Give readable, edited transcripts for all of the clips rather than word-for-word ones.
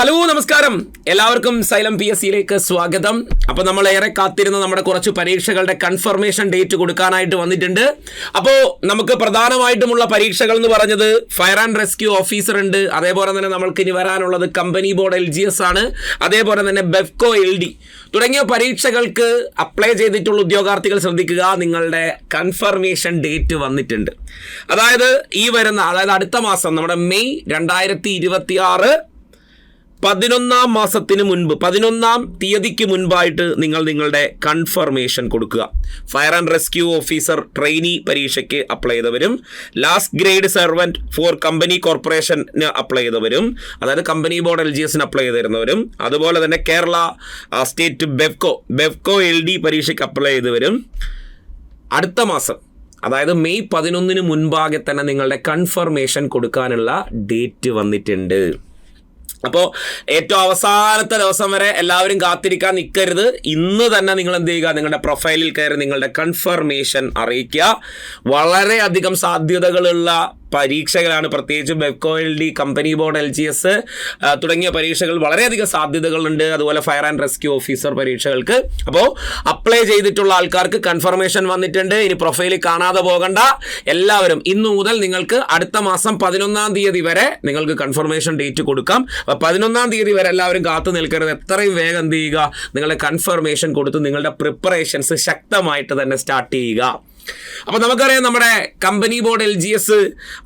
Hello നമസ്കാരം, എല്ലാവർക്കും xylem PSCയിലേക്ക് സ്വാഗതം. അപ്പോൾ നമ്മൾ ഏറെ കാത്തിരുന്ന നമ്മുടെ കുറച്ച് പരീക്ഷകളുടെ കൺഫർമേഷൻ ഡേറ്റ് കൊടുക്കാനായിട്ട് വന്നിട്ടുണ്ട്. അപ്പോൾ നമുക്ക് പ്രധാനമായിട്ടുമുള്ള പരീക്ഷകൾ എന്ന് പറഞ്ഞത് ഫയർ ആൻഡ് റെസ്ക്യൂ ഓഫീസർ ഉണ്ട്, അതേപോലെ തന്നെ നമ്മൾക്ക് ഇനി വരാനുള്ളത് കമ്പനി ബോർഡ് LGS ആണ്, അതേപോലെ തന്നെ ബെഫ്കോ LD തുടങ്ങിയ പരീക്ഷകൾക്ക് അപ്ലൈ ചെയ്തിട്ടുള്ള ഉദ്യോഗാർത്ഥികൾ ശ്രദ്ധിക്കുക, നിങ്ങളുടെ കൺഫർമേഷൻ ഡേറ്റ് വന്നിട്ടുണ്ട്. അതായത് അടുത്ത മാസം നമ്മുടെ മെയ് 2026 11-ാം മാസത്തിന് മുൻപ് 11-ാം തീയതിക്ക് മുൻപായിട്ട് നിങ്ങൾ നിങ്ങളുടെ കൺഫർമേഷൻ കൊടുക്കുക. Fire and rescue officer trainee പരീക്ഷയ്ക്ക് അപ്ലൈ ചെയ്തവരും, last grade servant for company കോർപ്പറേഷന് അപ്ലൈ ചെയ്തവരും, അതായത് കമ്പനി ബോർഡ് LGSന് അപ്ലൈ ചെയ്തിരുന്നവരും, അതുപോലെ തന്നെ കേരള സ്റ്റേറ്റ് ബെഫ്കോ LD പരീക്ഷയ്ക്ക് അപ്ലൈ ചെയ്തവരും അടുത്ത മാസം അതായത് മെയ് 11-ന് മുൻപാകെ തന്നെ നിങ്ങളുടെ കൺഫർമേഷൻ കൊടുക്കാനുള്ള ഡേറ്റ് വന്നിട്ടുണ്ട്. അപ്പോൾ ഏറ്റവും അവസാനത്തെ ദിവസം വരെ എല്ലാവരും കാത്തിരിക്കാൻ നിൽക്കരുത്. ഇന്ന് തന്നെ നിങ്ങൾ എന്ത് ചെയ്യുക, നിങ്ങളുടെ പ്രൊഫൈലിൽ കയറി നിങ്ങളുടെ കൺഫർമേഷൻ അറിയിക്കുക. വളരെയധികം സാധ്യതകളുള്ള പരീക്ഷകളാണ്, പ്രത്യേകിച്ച് Bevco LD, company board LGS തുടങ്ങിയ പരീക്ഷകൾ വളരെയധികം സാധ്യതകളുണ്ട്. അതുപോലെ ഫയർ ആൻഡ് റെസ്ക്യൂ ഓഫീസർ പരീക്ഷകൾക്ക്. അപ്പോൾ അപ്ലൈ ചെയ്തിട്ടുള്ള ആൾക്കാർക്ക് കൺഫർമേഷൻ വന്നിട്ടുണ്ട്. ഇനി പ്രൊഫൈലിൽ കാണാതെ പോകണ്ട. എല്ലാവരും ഇന്നു മുതൽ നിങ്ങൾക്ക് അടുത്ത മാസം 11-ാം തീയതി വരെ നിങ്ങൾക്ക് കൺഫർമേഷൻ ഡേറ്റ് കൊടുക്കാം. അപ്പോൾ 11-ാം തീയതി വരെ എല്ലാവരും കാത്തു നിൽക്കരുത്. എത്രയും വേഗം എന്ത് ചെയ്യുക, നിങ്ങളുടെ കൺഫർമേഷൻ കൊടുത്ത് നിങ്ങളുടെ പ്രിപ്പറേഷൻസ് ശക്തമായിട്ട് തന്നെ സ്റ്റാർട്ട് ചെയ്യുക. അപ്പോൾ നമുക്കറിയാം, നമ്മുടെ കമ്പനി ബോർഡ് LGS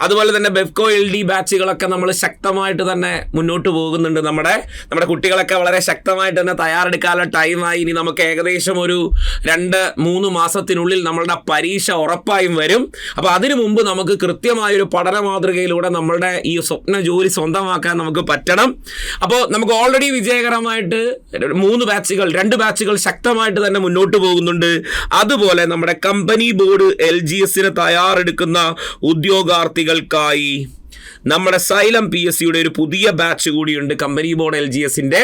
അതുപോലെ തന്നെ ബെഫ്കോ LD ബാച്ചുകളൊക്കെ നമ്മൾ ശക്തമായിട്ട് തന്നെ മുന്നോട്ട് പോകുന്നുണ്ട്. നമ്മുടെ കുട്ടികളൊക്കെ വളരെ ശക്തമായിട്ട് തന്നെ തയ്യാറെടുക്കാനുള്ള ടൈമായി. ഇനി നമുക്ക് ഏകദേശം ഒരു 2-3 മാസത്തിനുള്ളിൽ നമ്മളുടെ പരീക്ഷ ഉറപ്പായും വരും. അപ്പോൾ അതിനു മുമ്പ് നമുക്ക് കൃത്യമായൊരു പഠന മാതൃകയിലൂടെ നമ്മളുടെ ഈ സ്വപ്ന ജോലി സ്വന്തമാക്കാൻ നമുക്ക് പറ്റണം. അപ്പോൾ നമുക്ക് ഓൾറെഡി വിജയകരമായിട്ട് 2 ബാച്ചുകൾ ശക്തമായിട്ട് തന്നെ മുന്നോട്ട് പോകുന്നുണ്ട്. അതുപോലെ നമ്മുടെ കമ്പനി ബോർഡ് LGSന് തയ്യാറെടുക്കുന്ന ഉദ്യോഗാർത്ഥികൾക്കായി നമ്മുടെ സൈലം PSCയുടെ ഒരു പുതിയ ബാച്ച് കൂടിയുണ്ട്. കമ്പനി ബോർഡ് LGSന്റെ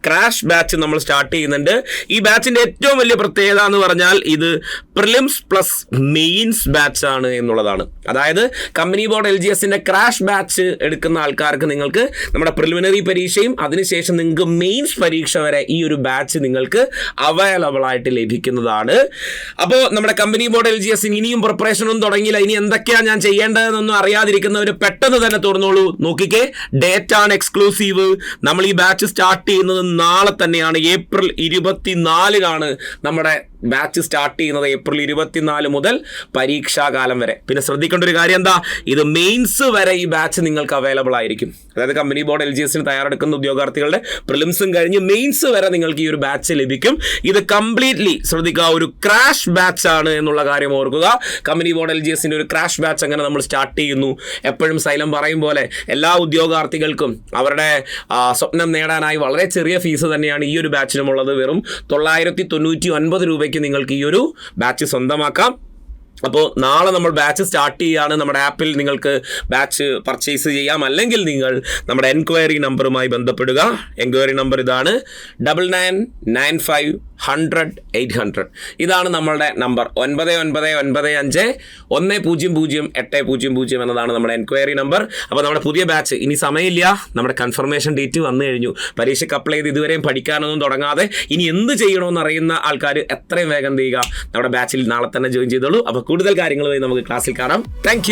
ക്രാഷ് ബാച്ച് നമ്മൾ സ്റ്റാർട്ട് ചെയ്യുന്നുണ്ട്. ഈ ബാച്ചിന്റെ ഏറ്റവും വലിയ പ്രത്യേകത എന്ന് പറഞ്ഞാൽ ഇത് പ്രിലിംസ് പ്ലസ് മെയിൻസ് ബാച്ച് ആണ് എന്നുള്ളതാണ്. അതായത് കമ്പനി ബോർഡ് LGSന്റെ ക്രാഷ് ബാച്ച് എടുക്കുന്ന ആൾക്കാർക്ക് നിങ്ങൾക്ക് നമ്മുടെ പ്രിലിമിനറി പരീക്ഷയും അതിനുശേഷം നിങ്ങൾക്ക് മെയിൻസ് പരീക്ഷ വരെ ഈ ഒരു ബാച്ച് നിങ്ങൾക്ക് അവൈലബിൾ ആയിട്ട് ലഭിക്കുന്നതാണ്. അപ്പോൾ നമ്മുടെ കമ്പനി ബോർഡ് LGS ഇനിയും പ്രിപ്പറേഷൻ ഒന്നും തുടങ്ങിയില്ല, ഇനി എന്തൊക്കെയാണ് ഞാൻ ചെയ്യേണ്ടതെന്നൊന്നും അറിയാതിരിക്കുന്നവർ പെട്ടെന്ന് തന്നെ തുറന്നോളൂ. നോക്കിക്കേ, ഡേറ്റ് ആണ് എക്സ്ക്ലൂസീവ്. നമ്മൾ ഈ ബാച്ച് സ്റ്റാർട്ട് ചെയ്യുന്നത് നാളെ തന്നെയാണ്. ഏപ്രിൽ 24-നാണ് നമ്മുടെ ബാച്ച് സ്റ്റാർട്ട് ചെയ്യുന്നത്. ഏപ്രിൽ 24 മുതൽ പരീക്ഷാകാലം വരെ. പിന്നെ ശ്രദ്ധിക്കേണ്ട ഒരു കാര്യം എന്താ, ഇത് മെയിൻസ് വരെ ഈ ബാച്ച് നിങ്ങൾക്ക് അവൈലബിൾ ആയിരിക്കും. അതായത് കമ്പനി ബോർഡ് LGSന് തയ്യാറെടുക്കുന്ന ഉദ്യോഗാർത്ഥികളുടെ പ്രിലിംസും കഴിഞ്ഞ് മെയിൻസ് വരെ നിങ്ങൾക്ക് ഈ ഒരു ബാച്ച് ലഭിക്കും. ഇത് കംപ്ലീറ്റ്ലി ശ്രദ്ധിക്കുക, ഒരു ക്രാഷ് ബാച്ച് ആണ് എന്നുള്ള കാര്യം ഓർക്കുക. കമ്പനി ബോർഡ് LGSന്റെ ഒരു ക്രാഷ് ബാച്ച് അങ്ങനെ നമ്മൾ സ്റ്റാർട്ട് ചെയ്യുന്നു. എപ്പോഴും സൈലം പറയും പോലെ എല്ലാ ഉദ്യോഗാർത്ഥികൾക്കും അവരുടെ സ്വപ്നം നേടാനായി വളരെ ചെറിയ ഫീസ് തന്നെയാണ് ഈ ഒരു ബാച്ചിനുമുള്ളത്. വെറും 999 രൂപയ്ക്ക് നിങ്ങൾക്ക് ഈ ഒരു ബാച്ച് സ്വന്തമാക്കാം. അപ്പോൾ നാളെ നമ്മൾ ബാച്ച് സ്റ്റാർട്ട് ചെയ്യുകയാണ്. നമ്മുടെ ആപ്പിൽ നിങ്ങൾക്ക് ബാച്ച് പർച്ചേസ് ചെയ്യാം. അല്ലെങ്കിൽ നിങ്ങൾ നമ്മുടെ എൻക്വയറി നമ്പറുമായി ബന്ധപ്പെടുക. എൻക്വയറി നമ്പർ ഇതാണ് 9995100800. ഇതാണ് നമ്മളുടെ നമ്പർ. 9995100800 എന്നതാണ് നമ്മുടെ എൻക്വയറി നമ്പർ. അപ്പോൾ നമ്മുടെ പുതിയ ബാച്ച് ഇനി സമയമില്ല. നമ്മുടെ കൺഫർമേഷൻ ഡേറ്റ് വന്നു കഴിഞ്ഞു. പരീക്ഷയ്ക്ക് അപ്ലൈ ചെയ്ത് ഇതുവരെയും പഠിക്കാനൊന്നും തുടങ്ങാതെ ഇനി എന്ത് ചെയ്യണമെന്ന് അറിയുന്ന ആൾക്കാർ എത്രയും വേഗം ചെയ്യുക, നമ്മുടെ ബാച്ചിൽ നാളെ തന്നെ ജോയിൻ ചെയ്തോളൂ. അപ്പോൾ കൂടുതൽ കാര്യങ്ങളുമായി നമുക്ക് ക്ലാസ്സിൽ കാണാം. താങ്ക്